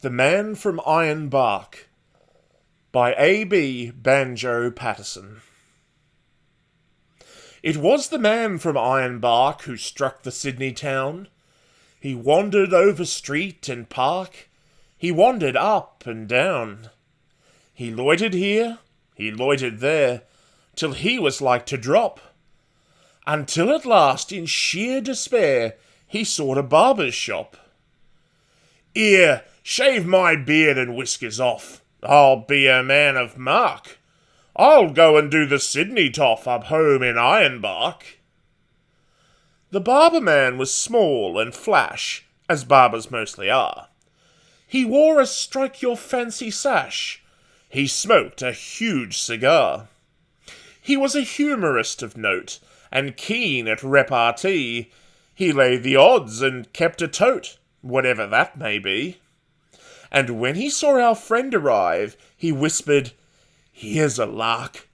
The Man from Ironbark by A.B. Banjo Patterson. It was the man from Ironbark who struck the Sydney town. He wandered over street and park. He wandered up and down. He loitered here, he loitered there, till he was like to drop. Until at last, in sheer despair, he sought a barber's shop. "Here, shave my beard and whiskers off. I'll be a man of mark. I'll go and do the Sydney toff up home in Ironbark." The barber man was small and flash, as barbers mostly are. He wore a strike-your-fancy sash. He smoked a huge cigar. He was a humorist of note, and keen at repartee. He laid the odds and kept a tote, whatever that may be. And when he saw our friend arrive, he whispered, "Here's a lark.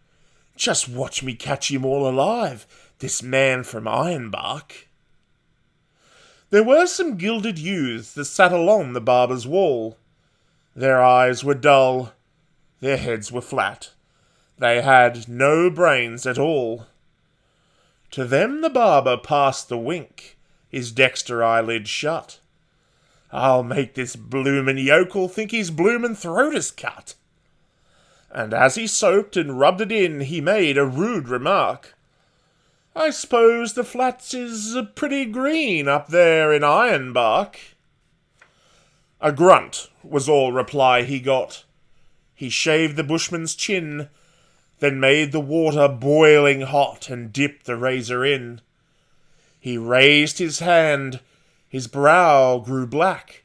Just watch me catch him all alive, this man from Ironbark." There were some gilded youths that sat along the barber's wall. Their eyes were dull, their heads were flat. They had no brains at all. To them the barber passed the wink, his dexter eyelid shut. "I'll make this bloomin' yokel think his bloomin' throat is cut." And as he soaped and rubbed it in, he made a rude remark. "I suppose the flats is pretty green up there in Ironbark." A grunt was all reply he got. He shaved the bushman's chin, then made the water boiling hot and dipped the razor in. He raised his hand, his brow grew black.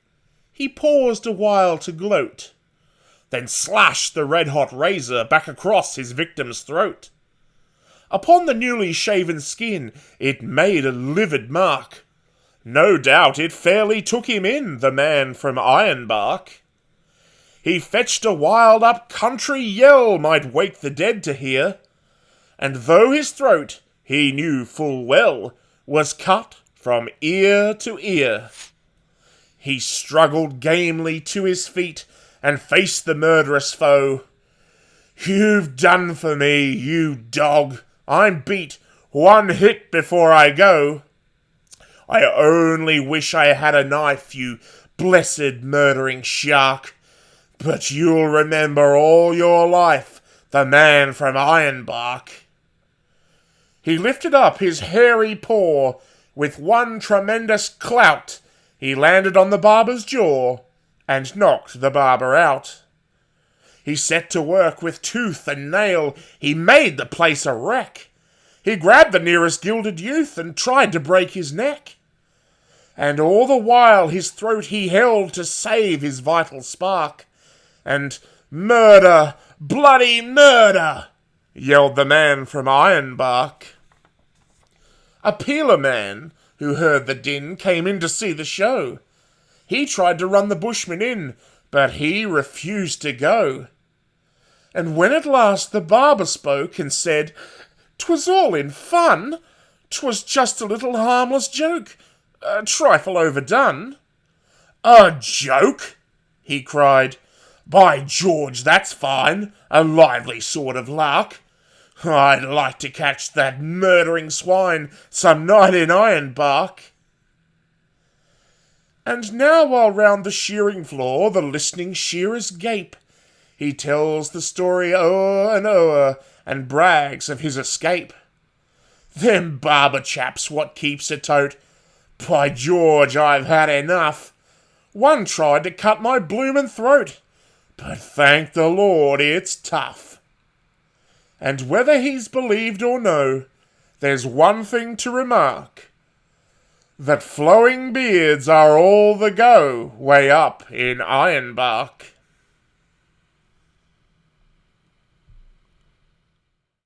He paused a while to gloat, then slashed the red-hot razor back across his victim's throat. Upon the newly shaven skin it made a livid mark. No doubt it fairly took him in, the man from Ironbark. He fetched a wild up-country yell might wake the dead to hear, and though his throat, he knew full well, was cut from ear to ear, he struggled gamely to his feet and faced the murderous foe. "You've done for me, you dog. I'm beat. One hit before I go. I only wish I had a knife, you blessed murdering shark. But you'll remember all your life the man from Ironbark." He lifted up his hairy paw. With one tremendous clout, he landed on the barber's jaw and knocked the barber out. He set to work with tooth and nail. He made the place a wreck. He grabbed the nearest gilded youth and tried to break his neck. And all the while his throat he held to save his vital spark. And "Murder! Bloody murder!" yelled the man from Ironbark. A peeler man, who heard the din, came in to see the show. He tried to run the bushman in, but he refused to go. And when at last the barber spoke and said, "'Twas all in fun. 'Twas just a little harmless joke, a trifle overdone." "A joke?" he cried. "By George, that's fine, a lively sort of lark. I'd like to catch that murdering swine some night in Ironbark." And now while round the shearing floor the listening shearers gape, he tells the story o'er and o'er, and brags of his escape. "Them barber chaps what keeps a tote. By George, I've had enough. One tried to cut my bloomin' throat, but thank the Lord it's tough." And whether he's believed or no, there's one thing to remark, that flowing beards are all the go way up in Ironbark.